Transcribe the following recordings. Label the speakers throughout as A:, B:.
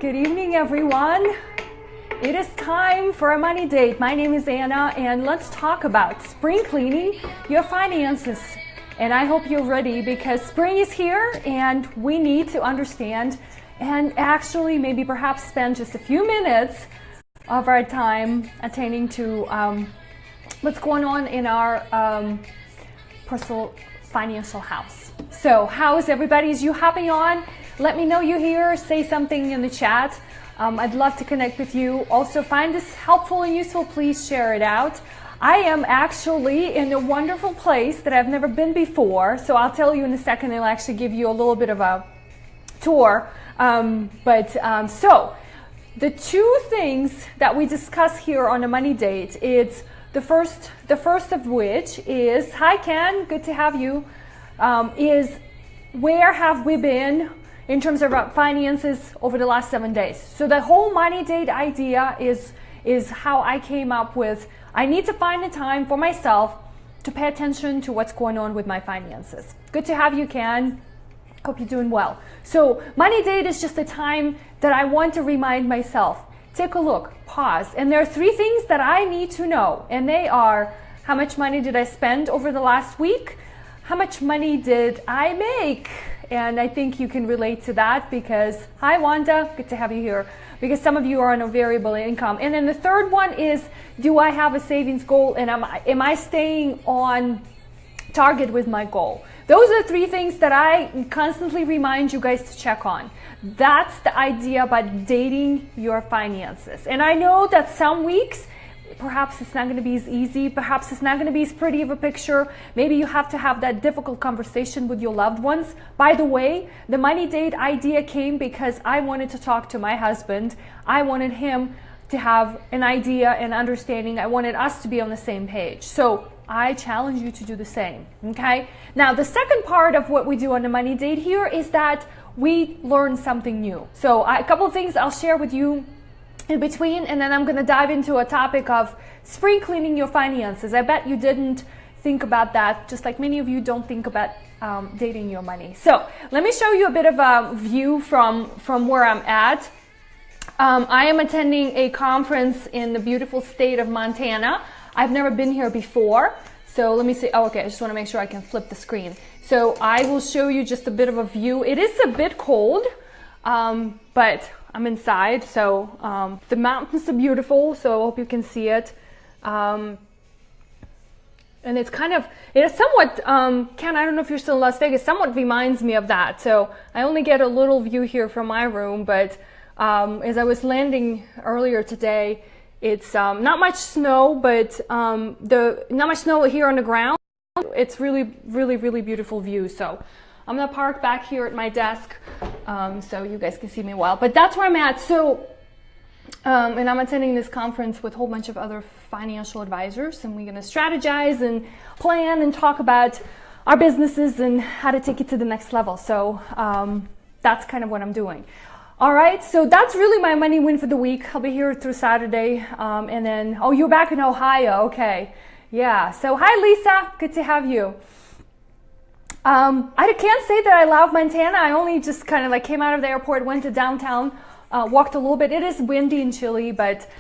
A: Good evening, everyone. It is time for a money date. My name is Anna, and let's talk about spring cleaning your finances. And I hope you're ready because spring is here and we need to understand and actually maybe perhaps spend just a few minutes of our time attaining to what's going on in our personal financial house. So how is everybody? Is you hopping on? Let me know you're here. Say something in the chat. I'd love to connect with you. Also, find this helpful and useful. Please share it out. I am actually in a wonderful place that I've never been before. So I'll tell you in a second. I'll actually give you a little bit of a tour. So the two things that we discuss here on a money date, it's the first of which is, hi Ken, good to have you, is where have we been in terms of our finances over the last 7 days. So the whole money date idea is how I came up with, I need to find a time for myself to pay attention to what's going on with my finances. Good to have you, Ken. Hope you're doing well. So money date is just a time that I want to remind myself, take a look, pause. And there are three things that I need to know. And they are, how much money did I spend over the last week? How much money did I make? And I think you can relate to that because, hi Wanda, good to have you here, because some of you are on a variable income. And then the third one is, do I have a savings goal and am I staying on target with my goal? Those are three things that I constantly remind you guys to check on. That's the idea about dating your finances. And I know that some weeks, perhaps it's not going to be as easy. Perhaps it's not going to be as pretty of a picture. Maybe you have to have that difficult conversation with your loved ones. By the way, the money date idea came because I wanted to talk to my husband. I wanted him to have an idea and understanding. I wanted us to be on the same page. So I challenge you to do the same. Okay. Now, the second part of what we do on the money date here is that we learn something new. So a couple of things I'll share with you in between, and then I'm going to dive into a topic of spring cleaning your finances. I bet you didn't think about that, just like many of you don't think about dating your money. So let me show you a bit of a view from where I'm at. I am attending a conference in the beautiful state of Montana. I've never been here before. So let me see. Oh, okay. I just want to make sure I can flip the screen. So I will show you just a bit of a view. It is a bit cold, but I'm inside, so the mountains are beautiful, so I hope you can see it. And it's somewhat, Ken, I don't know if you're still in Las Vegas, somewhat reminds me of that. So I only get a little view here from my room, but as I was landing earlier today, it's not much snow, but not much snow here on the ground. It's really, really, really beautiful view. So I'm gonna park back here at my desk so you guys can see me well. But that's where I'm at. So, and I'm attending this conference with a whole bunch of other financial advisors, and we're gonna strategize and plan and talk about our businesses and how to take it to the next level. So that's kind of what I'm doing. All right, so that's really my money win for the week. I'll be here through Saturday. And then, oh, you're back in Ohio. Okay. Yeah. So hi, Lisa. Good to have you. I can't say that I love Montana. I only just kind of like came out of the airport, went to downtown, walked a little bit. It is windy and chilly, but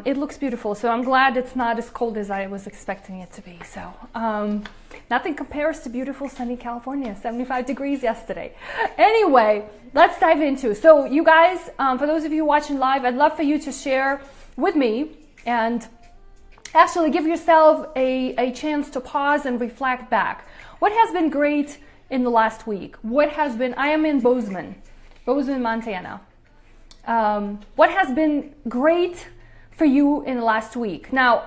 A: it looks beautiful. So I'm glad it's not as cold as I was expecting it to be. So nothing compares to beautiful sunny California, 75 degrees yesterday. Anyway, let's dive into. So you guys, for those of you watching live, I'd love for you to share with me and actually give yourself a chance to pause and reflect back. What has been great in the last week? What has been, I am in Bozeman, Montana. What has been great for you in the last week? Now,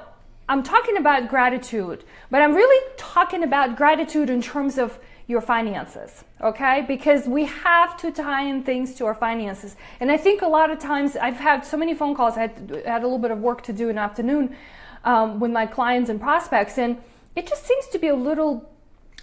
A: I'm talking about gratitude, but I'm really talking about gratitude in terms of your finances, okay? Because we have to tie in things to our finances. And I think a lot of times, I've had so many phone calls, I had a little bit of work to do in the afternoon with my clients and prospects, and it just seems to be a little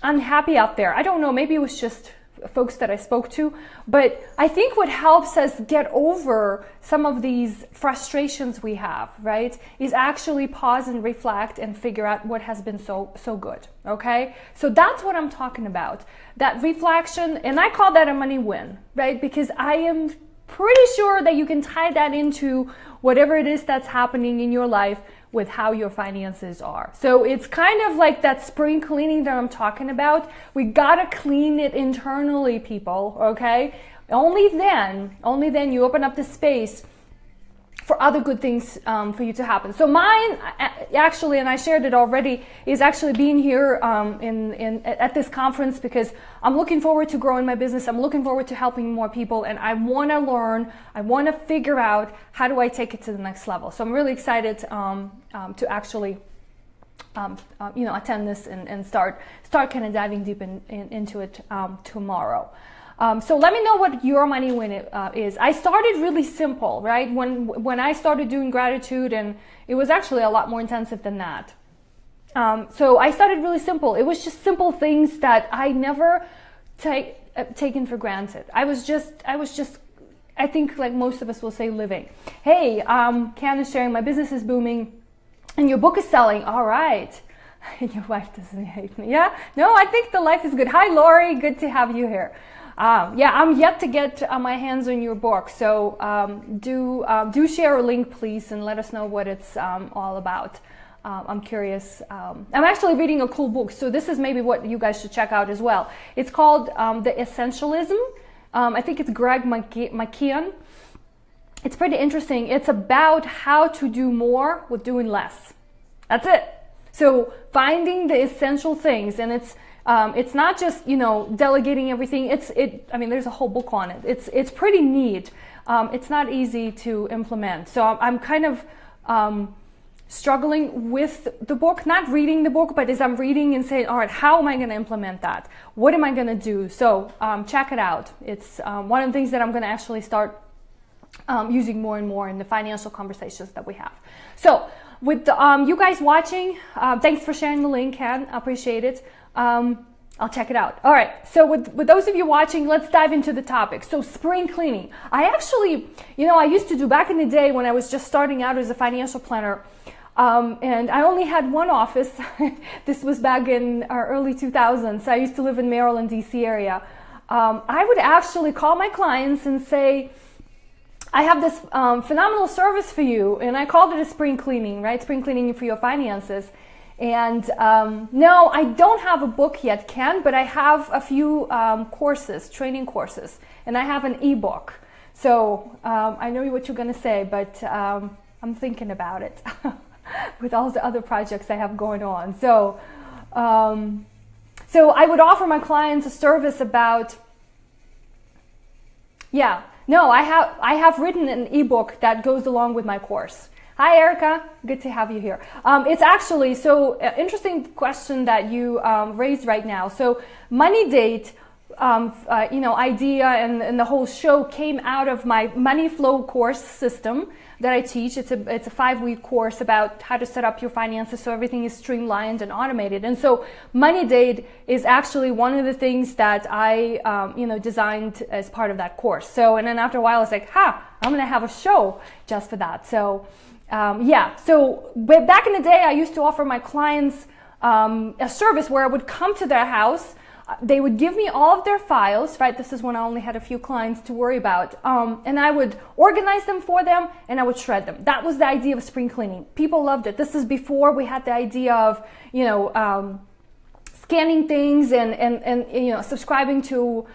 A: unhappy out there. I don't know, maybe it was just folks that I spoke to, but I think what helps us get over some of these frustrations we have, right, is actually pause and reflect and figure out what has been so good, okay? So that's what I'm talking about, that reflection, and I call that a money win, right? Because I am pretty sure that you can tie that into whatever it is that's happening in your life with how your finances are. So it's kind of like that spring cleaning that I'm talking about. We gotta clean it internally, people, okay? Only then you open up the space for other good things for you to happen. So mine, actually, and I shared it already, is actually being here at this conference, because I'm looking forward to growing my business. I'm looking forward to helping more people, and I want to learn. I want to figure out how do I take it to the next level. So I'm really excited to actually attend this and start kind of diving deep into it tomorrow. So let me know what your money win is. I started really simple, right? When I started doing gratitude, and it was actually a lot more intensive than that. So I started really simple. It was just simple things that I never taken for granted. I was just, I think like most of us will say, living. Hey, Ken is sharing, my business is booming and your book is selling. All right. And your wife doesn't hate me. Yeah? No, I think the life is good. Hi, Lori. Good to have you here. I'm yet to get my hands on your book, so do share a link, please, and let us know what it's all about. I'm curious. I'm actually reading a cool book, so this is maybe what you guys should check out as well. It's called The Essentialism. I think it's Greg McKeown. It's pretty interesting. It's about how to do more with doing less. That's it. So finding the essential things, and it's not just, delegating everything. There's a whole book on it. It's pretty neat. It's not easy to implement. So I'm kind of struggling with the book, not reading the book, but as I'm reading and saying, all right, how am I going to implement that? What am I going to do? So check it out. It's one of the things that I'm going to actually start using more and more in the financial conversations that we have. So with you guys watching, thanks for sharing the link, Ken. I appreciate it. I'll check it out. All right. So with those of you watching, let's dive into the topic. So spring cleaning. I actually, I used to do back in the day when I was just starting out as a financial planner. And I only had one office. This was back in early 2000s. I used to live in Maryland, DC area. I would actually call my clients and say, I have this phenomenal service for you. And I called it a spring cleaning, right? Spring cleaning for your finances. And no, I don't have a book yet, Ken, but I have a few courses, training courses, and I have an ebook. So I know what you're going to say, but I'm thinking about it with all the other projects I have going on. So I would offer my clients a service about, I have written an ebook that goes along with my course. Hi, Erica. Good to have you here. It's actually interesting question that you raised right now. So Money Date, idea and the whole show came out of my Money Flow course system that I teach. It's a 5-week course about how to set up your finances so everything is streamlined and automated. And so Money Date is actually one of the things that I designed as part of that course. So and then after a while, I was like, I'm going to have a show just for that. So. But back in the day, I used to offer my clients a service where I would come to their house. They would give me all of their files, right? This is when I only had a few clients to worry about. And I would organize them for them and I would shred them. That was the idea of spring cleaning. People loved it. This is before we had the idea of, scanning things and subscribing to,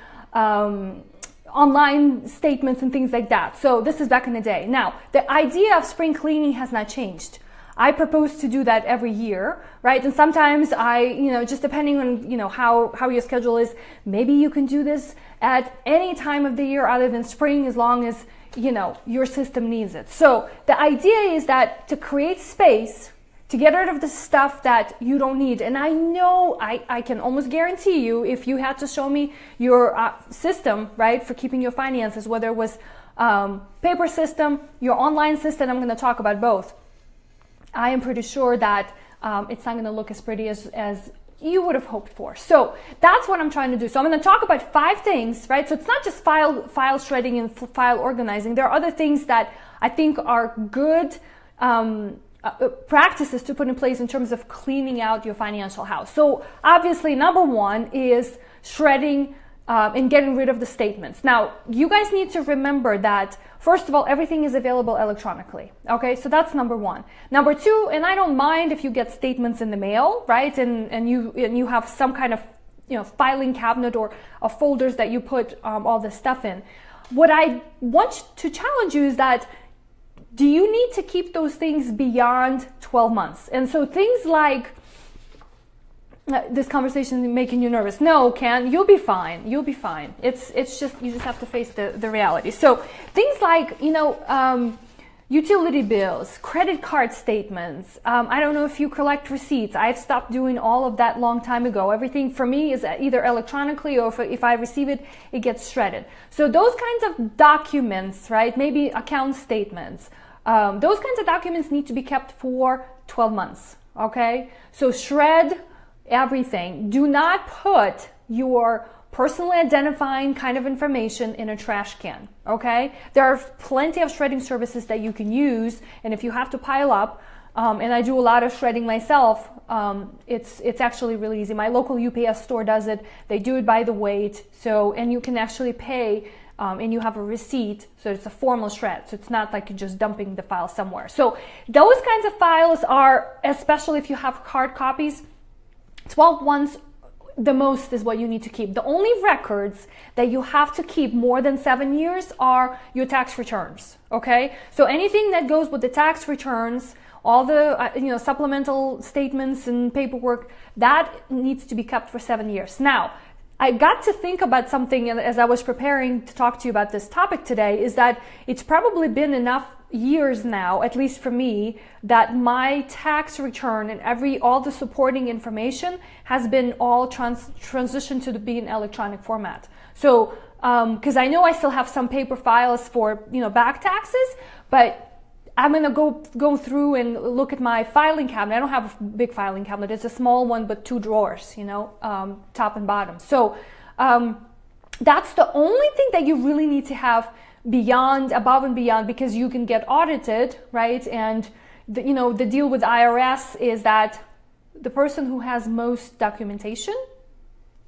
A: online statements and things like that. So this is back in the day. Now, the idea of spring cleaning has not changed. I propose to do that every year, right? And sometimes I, just depending on, how your schedule is, maybe you can do this at any time of the year other than spring, as long as, your system needs it. So the idea is that to create space, to get rid of the stuff that you don't need. And I know, I can almost guarantee you, if you had to show me your system, right, for keeping your finances, whether it was paper system, your online system, I'm going to talk about both. I am pretty sure that it's not going to look as pretty as you would have hoped for. So that's what I'm trying to do. So I'm going to talk about 5 things, right? So it's not just file shredding and file organizing. There are other things that I think are good practices to put in place in terms of cleaning out your financial house. So obviously, number 1 is shredding and getting rid of the statements. Now, you guys need to remember that, first of all, everything is available electronically. Okay, so that's number one. Number two, and I don't mind if you get statements in the mail, right? And you have some kind of, you know, filing cabinet or folders that you put all this stuff in. What I want to challenge you is that, do you need to keep those things beyond 12 months? And so things like, this conversation is making you nervous. No, Ken, you'll be fine. You'll be fine. It's just, you just have to face the reality. So things like, you know, utility bills, credit card statements. I don't know if you collect receipts. I've stopped doing all of that long time ago. Everything for me is either electronically, or if I receive it, it gets shredded. So those kinds of documents, right? Maybe account statements. Those kinds of documents need to be kept for 12 months. Okay? So shred everything. Do not put your personally identifying kind of information in a trash can. Okay, there are plenty of shredding services that you can use, and if you have to pile up, and I do a lot of shredding myself, it's actually really easy. My local UPS store does it. They do it by the weight, so, and you can actually pay, and you have a receipt, so it's a formal shred, so it's not like you're just dumping the file somewhere. So those kinds of files are, especially if you have hard copies, 12 months the most is what you need to keep. The only records that you have to keep more than 7 years are your tax returns. Okay, so anything that goes with the tax returns, all the you know, supplemental statements and paperwork, that needs to be kept for 7 years. Now, I got to think about something as I was preparing to talk to you about this topic today, is that it's probably been enough years now, at least for me, that my tax return and all the supporting information has been all transitioned to be in electronic format. So, because I know I still have some paper files for, you know, back taxes, but I'm gonna go through and look at my filing cabinet. I don't have a big filing cabinet. It's a small one, but 2 drawers, you know, top and bottom. So that's the only thing that you really need to have above and beyond, because you can get audited, right? And you know, the deal with IRS is that the person who has most documentation,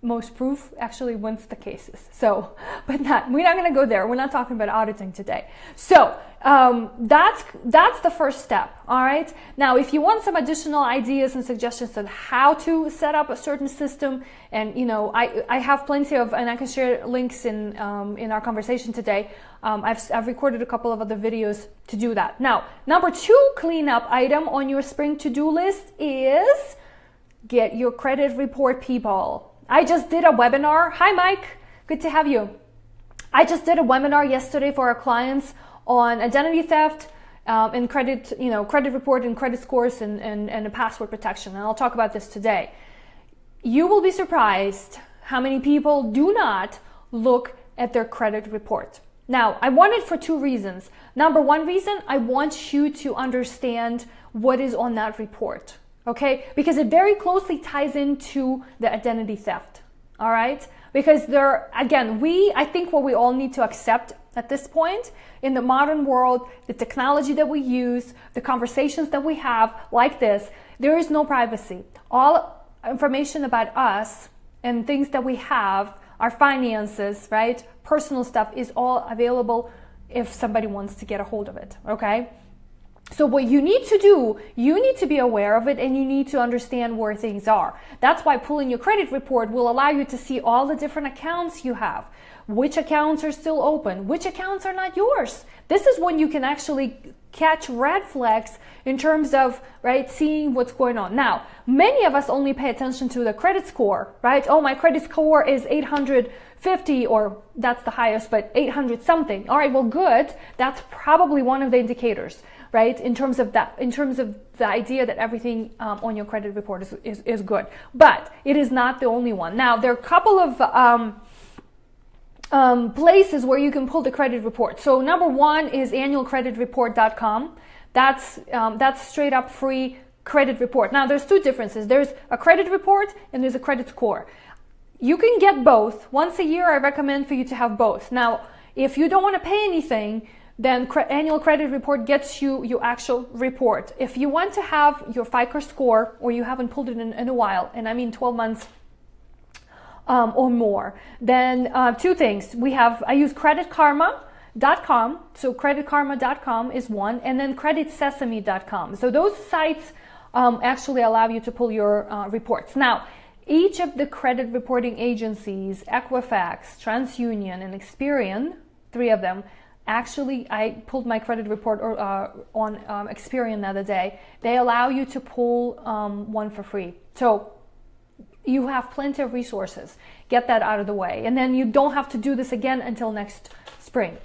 A: most proof, actually wins the cases. So, but we're not going to go there. We're not talking about auditing today. So that's the first step. All right. Now, if you want some additional ideas and suggestions on how to set up a certain system, and you know, I have plenty of, and I can share links in our conversation today. I've recorded a couple of other videos to do that. Now, number 2 cleanup item on your spring to-do list is get your credit report, people. I just did a webinar. Hi, Mike. Good to have you. I just did a webinar yesterday for our clients on identity theft and credit report and credit scores and password protection. And I'll talk about this today. You will be surprised how many people do not look at their credit report. Now, I want it for 2 reasons. Number 1 reason, I want you to understand what is on that report. Okay, because it very closely ties into the identity theft. All right, because I think what we all need to accept at this point in the modern world, the technology that we use, the conversations that we have like this, there is no privacy. All information about us and things that we have, our finances, right, personal stuff, is all available if somebody wants to get a hold of it. Okay. So what you need to do, you need to be aware of it, and you need to understand where things are. That's why pulling your credit report will allow you to see all the different accounts you have, which accounts are still open, which accounts are not yours. This is when you can actually catch red flags in terms of, right, seeing what's going on. Now, many of us only pay attention to the credit score, right? Oh, my credit score is 850, or that's the highest, but 800 something. All right, well, good. That's probably one of the indicators, right? In terms of the idea that everything on your credit report is good. But it is not the only one. Now, there are a couple of places where you can pull the credit report. So number 1 is annualcreditreport.com. That's straight up free credit report. Now, there's 2 differences. There's a credit report and there's a credit score. You can get both. Once a year, I recommend for you to have both. Now, if you don't want to pay anything, then annual credit report gets you your actual report. If you want to have your FICO score, or you haven't pulled it in a while, and I mean 12 months or more. Then two things. I use creditkarma.com. So creditkarma.com is one, and then creditsesame.com. So those sites actually allow you to pull your reports. Now, each of the credit reporting agencies, Equifax, TransUnion, and Experian, three of them, actually, I pulled my credit report on Experian the other day. They allow you to pull one for free. So you have plenty of resources. Get that out of the way. And then you don't have to do this again until next spring.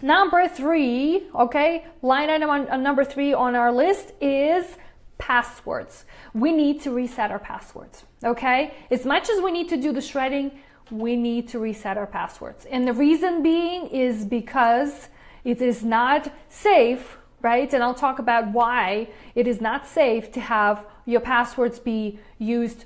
A: Number three, okay, line item on number 3 on our list is passwords. We need to reset our passwords, okay? As much as we need to do the shredding, we need to reset our passwords. And the reason being is because it is not safe, right? And I'll talk about why it is not safe to have your passwords be used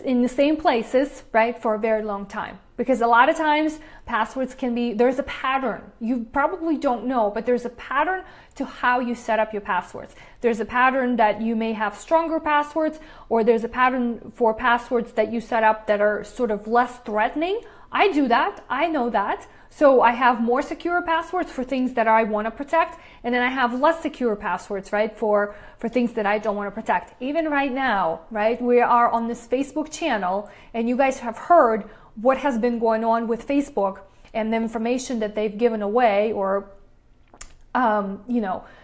A: in the same places, right, for a very long time. Because a lot of times passwords there's a pattern. You probably don't know, but there's a pattern to how you set up your passwords. There's a pattern that you may have stronger passwords, or there's a pattern for passwords that you set up that are sort of less threatening. I do that. I know that. So I have more secure passwords for things that I want to protect, and then I have less secure passwords, right, for things that I don't want to protect. Even right now, right, we are on this Facebook channel, and you guys have heard what has been going on with Facebook and the information that they've given away or,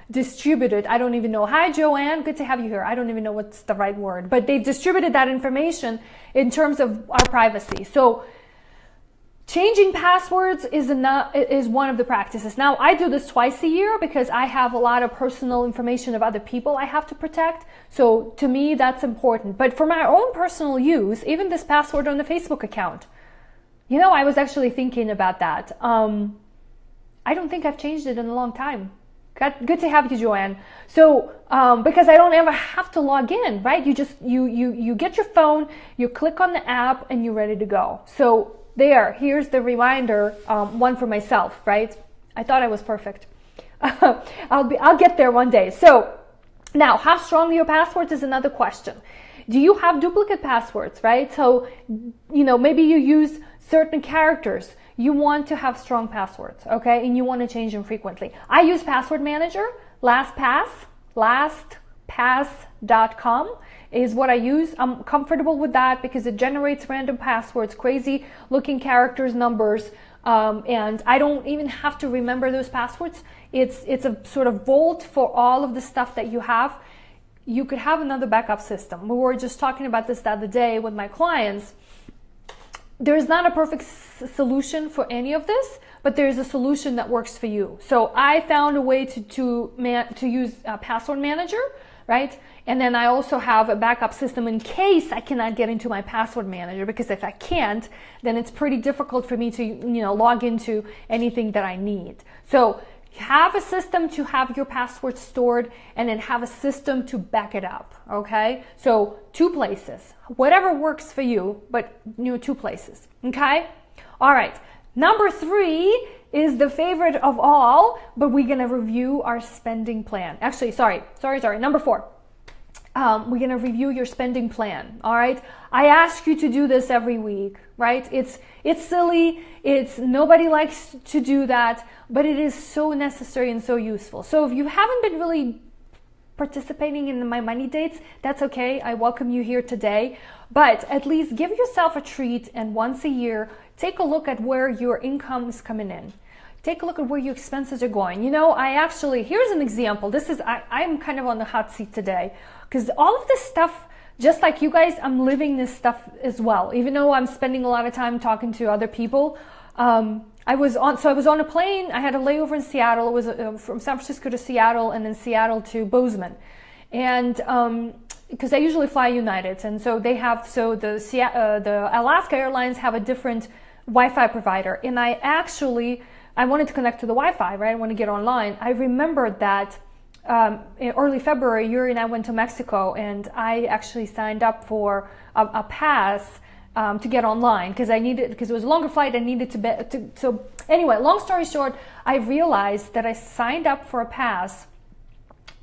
A: distributed. I don't even know. Hi, Joanne. Good to have you here. I don't even know what's the right word, but they've distributed that information in terms of our privacy. So changing passwords is one of the practices. Now, I do this twice a year because I have a lot of personal information of other people I have to protect. So to me, that's important. But for my own personal use, even this password on the Facebook account, I was actually thinking about that. I don't think I've changed it in a long time. Good to have you, Joanne. So, because I don't ever have to log in, right? You just, you get your phone, you click on the app, and you're ready to go. So here's the reminder, one for myself, right? I thought I was perfect. I'll get there one day. So now, how strong are your passwords is another question. Do you have duplicate passwords, right? So, maybe you use certain characters. You want to have strong passwords, okay? And you want to change them frequently. I use Password Manager. LastPass.com is what I use. I'm comfortable with that because it generates random passwords, crazy looking characters, numbers, and I don't even have to remember those passwords. It's a sort of vault for all of the stuff that you have. You could have another backup system. We were just talking about this the other day with my clients. There's not a perfect solution for any of this, but there's a solution that works for you. So I found a way to use Password Manager, right? And then I also have a backup system in case I cannot get into my Password Manager, because if I can't, then it's pretty difficult for me to log into anything that I need. So have a system to have your password stored, and then have a system to back it up, okay? So 2 places, whatever works for you, but 2 places, okay? All right, number 3 is the favorite of all, but we're gonna review our spending plan. Actually, sorry, number 4. We're gonna review your spending plan, all right? I ask you to do this every week, right? It's silly, nobody likes to do that, but it is so necessary and so useful. So if you haven't been really participating in my money dates, that's okay. I welcome you here today, but at least give yourself a treat, and once a year, take a look at where your income is coming in. Take a look at where your expenses are going. Here's an example. I'm kind of on the hot seat today, because all of this stuff, just like you guys, I'm living this stuff as well. Even though I'm spending a lot of time talking to other people, I was on a plane. I had a layover in Seattle. It was from San Francisco to Seattle, and then Seattle to Bozeman, and because I usually fly United, and so the Alaska Airlines have a different Wi-Fi provider, and I wanted to connect to the Wi-Fi, right? I want to get online. I remembered that in early February, Yuri and I went to Mexico, and I actually signed up for a pass to get online because it was a longer flight. I needed so anyway, long story short, I realized that I signed up for a pass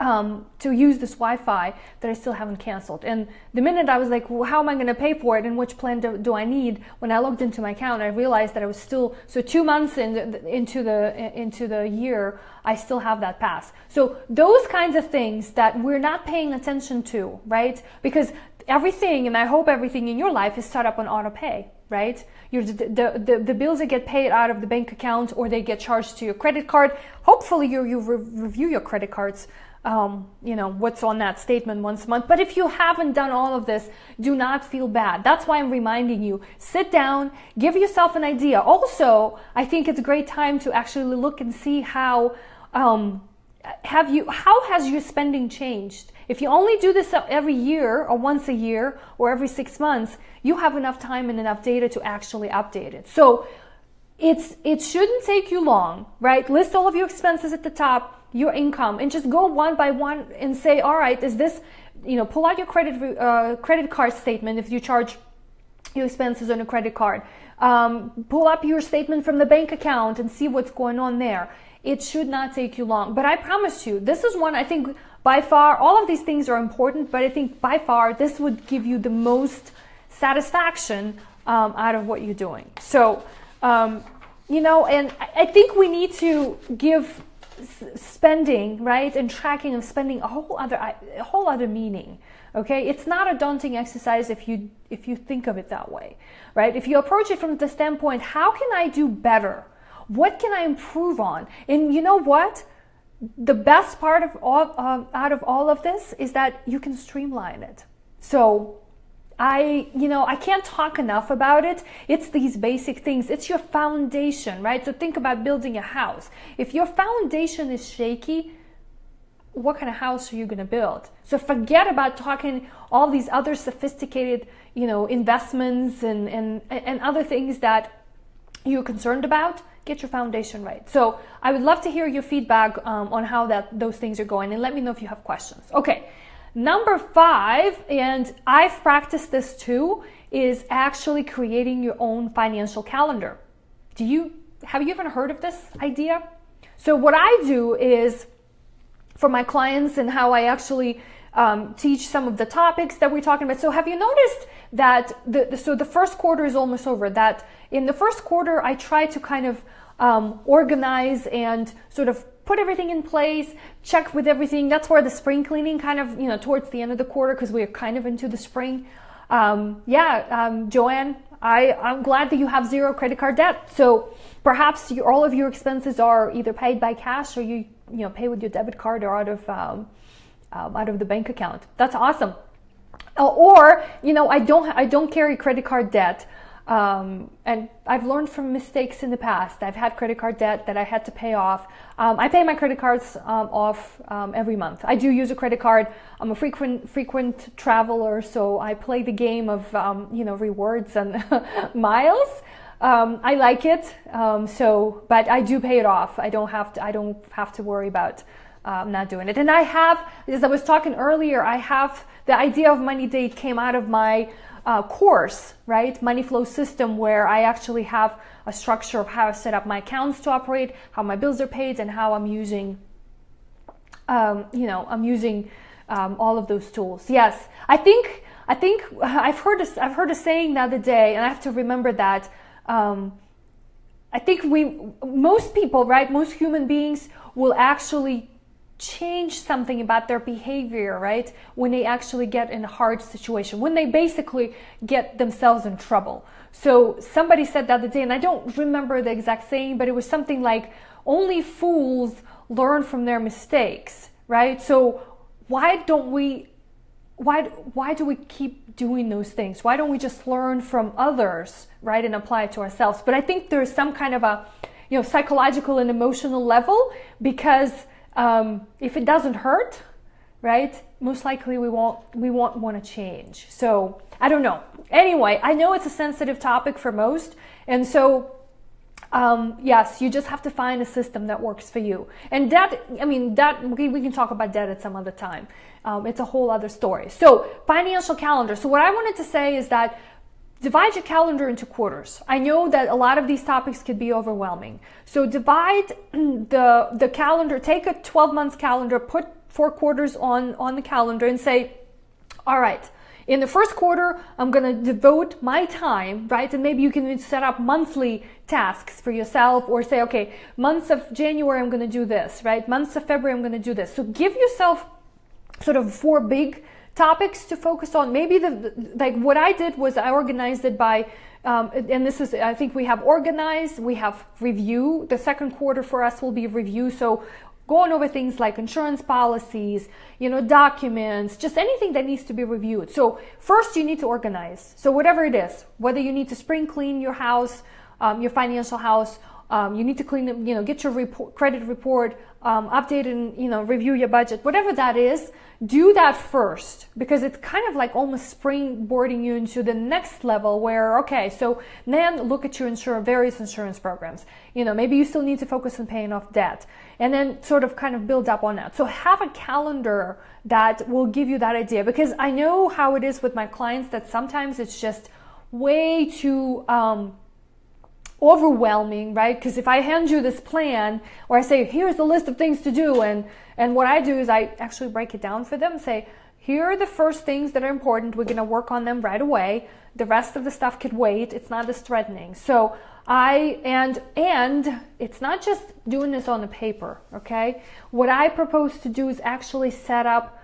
A: to use this Wi-Fi that I still haven't canceled. And the minute I was like, well, how am I going to pay for it and which plan do I need? When I looked into my account, I realized that I was still, so 2 months into the year, I still have that pass. So those kinds of things that we're not paying attention to, right? Because everything, and I hope everything in your life is set up on auto pay, right? The bills that get paid out of the bank account or they get charged to your credit card. Hopefully you review your credit cards, what's on that statement once a month. But if you haven't done all of this, do not feel bad. That's why I'm reminding you. Sit down, give yourself an idea. Also, I think it's a great time to actually look and see how has your spending changed? If you only do this every year or once a year or every 6 months, you have enough time and enough data to actually update it. So it shouldn't take you long, right? List all of your expenses at the top, your income, and just go one by one and say, all right, is this, pull out your credit card statement if you charge your expenses on a credit card. Pull up your statement from the bank account and see what's going on there. It should not take you long. But I promise you, this is one, I think by far, all of these things are important, but I think by far this would give you the most satisfaction out of what you're doing. So, and I think we need to give spending, right, and tracking of spending a whole other meaning. Okay, it's not a daunting exercise if you think of it that way, right? If you approach it from the standpoint, how can I do better? What can I improve on? And you know what? The best part of out of all of this is that you can streamline it. So I can't talk enough about it. It's these basic things. It's your foundation, right? So think about building a house. If your foundation is shaky, what kind of house are you going to build? So forget about talking all these other sophisticated, investments and other things that you're concerned about. Get your foundation right. So I would love to hear your feedback on how those things are going, and let me know if you have questions. Okay. Number 5, and I've practiced this too, is actually creating your own financial calendar. Have you ever heard of this idea? So what I do is, for my clients and how I actually teach some of the topics that we're talking about. So have you noticed that the first quarter is almost over, that in the first quarter I try to kind of organize and sort of put everything in place, check with everything. That's where the spring cleaning kind of, towards the end of the quarter, because we're kind of into the spring. Joanne, I'm glad that you have 0 credit card debt. So perhaps all of your expenses are either paid by cash or you pay with your debit card or out of the bank account. That's awesome. Or, I don't carry credit card debt. And I've learned from mistakes in the past. I've had credit card debt that I had to pay off. I pay my credit cards off every month. I do use a credit card. I'm a frequent traveler, so I play the game of rewards and miles. I like it. But I do pay it off. I don't have to worry about not doing it. And I have, as I was talking earlier, the idea of Money Date came out of my course, right? Money flow system, where I actually have a structure of how I set up my accounts to operate, how my bills are paid, and how I'm using, all of those tools. Yes, I think I've heard a saying the other day, and I have to remember that. I think most people, right? Most human beings will actually change something about their behavior, right? When they actually get in a hard situation, when they basically get themselves in trouble. So somebody said the other day, and I don't remember the exact saying, but it was something like, only fools learn from their mistakes, right? So why do we keep doing those things? Why don't we just learn from others, right, and apply it to ourselves? But I think there's some kind of a, psychological and emotional level, because if it doesn't hurt, right, most likely we won't want to change. So I don't know. Anyway, I know it's a sensitive topic for most, and so yes, you just have to find a system that works for you. And we can talk about that at some other time. It's a whole other story. So financial calendar. So what I wanted to say is that divide your calendar into quarters. I know that a lot of these topics could be overwhelming. So divide the calendar, take a 12-month calendar, put 4 quarters on the calendar and say, all right, in the first quarter, I'm going to devote my time, right? And maybe you can set up monthly tasks for yourself, or say, okay, months of January, I'm going to do this, right? Months of February, I'm going to do this. So give yourself sort of 4 big topics to focus on. Maybe like what I did was I organized it by, and this is, I think we have organized, we have review. The second quarter for us will be review. So going over things like insurance policies, documents, just anything that needs to be reviewed. So first you need to organize. So whatever it is, whether you need to spring clean your house, your financial house, you need to clean it, get your credit report, update and, review your budget, whatever that is, do that first, because it's kind of like almost springboarding you into the next level where, okay, so then look at your various insurance programs. Maybe you still need to focus on paying off debt, and then sort of kind of build up on that. So have a calendar that will give you that idea, because I know how it is with my clients that sometimes it's just way too overwhelming, right? Because if I hand you this plan, or I say, here's the list of things to do, and what I do is I actually break it down for them, say, here are the first things that are important, we're going to work on them right away, the rest of the stuff could wait, it's not as threatening. So and it's not just doing this on the paper, okay? What I propose to do is actually set up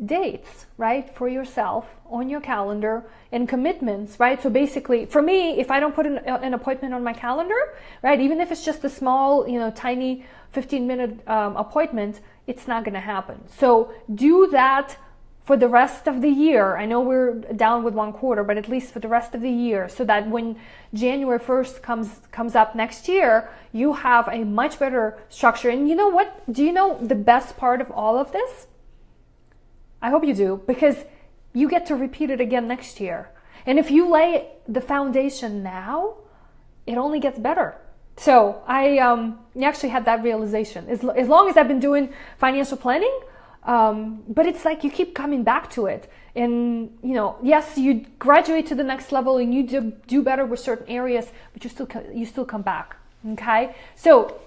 A: dates, right, for yourself on your calendar, and commitments, right? So basically, for me, if I don't put an appointment on my calendar, right, even if it's just a small, tiny 15-minute appointment, it's not going to happen. So do that for the rest of the year. I know we're down with 1 quarter, but at least for the rest of the year, so that when January 1st comes up next year, you have a much better structure. And you know what? Do you know the best part of all of this? I hope you do, because you get to repeat it again next year. And if you lay the foundation now, it only gets better. So I actually had that realization. As long as I've been doing financial planning, but it's like you keep coming back to it. And, yes, you graduate to the next level and you do better with certain areas, but you still come back. Okay? So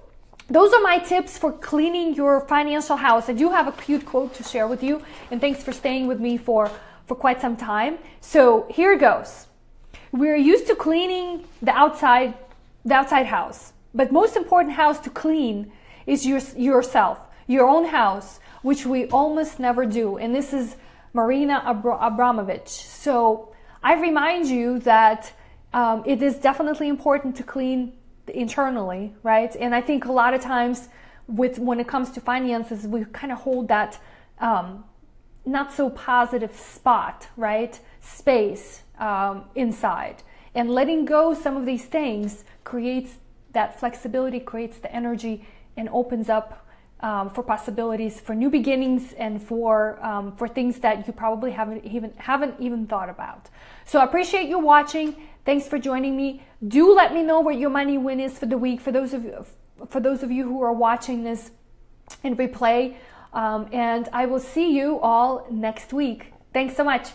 A: those are my tips for cleaning your financial house. I do have a cute quote to share with you, and thanks for staying with me for quite some time. So here it goes. We're used to cleaning the outside house, but most important house to clean is yourself, your own house, which we almost never do. And this is Marina Abramovich. So I remind you that it is definitely important to clean internally, right? And I think a lot of times when it comes to finances, we kind of hold that not so positive spot, right? Space inside. And letting go some of these things creates that flexibility, creates the energy, and opens up for possibilities, for new beginnings, and for things that you probably haven't even thought about. So I appreciate you watching. Thanks for joining me. Do let me know what your money win is for the week. For those of you who are watching this in replay, and I will see you all next week. Thanks so much.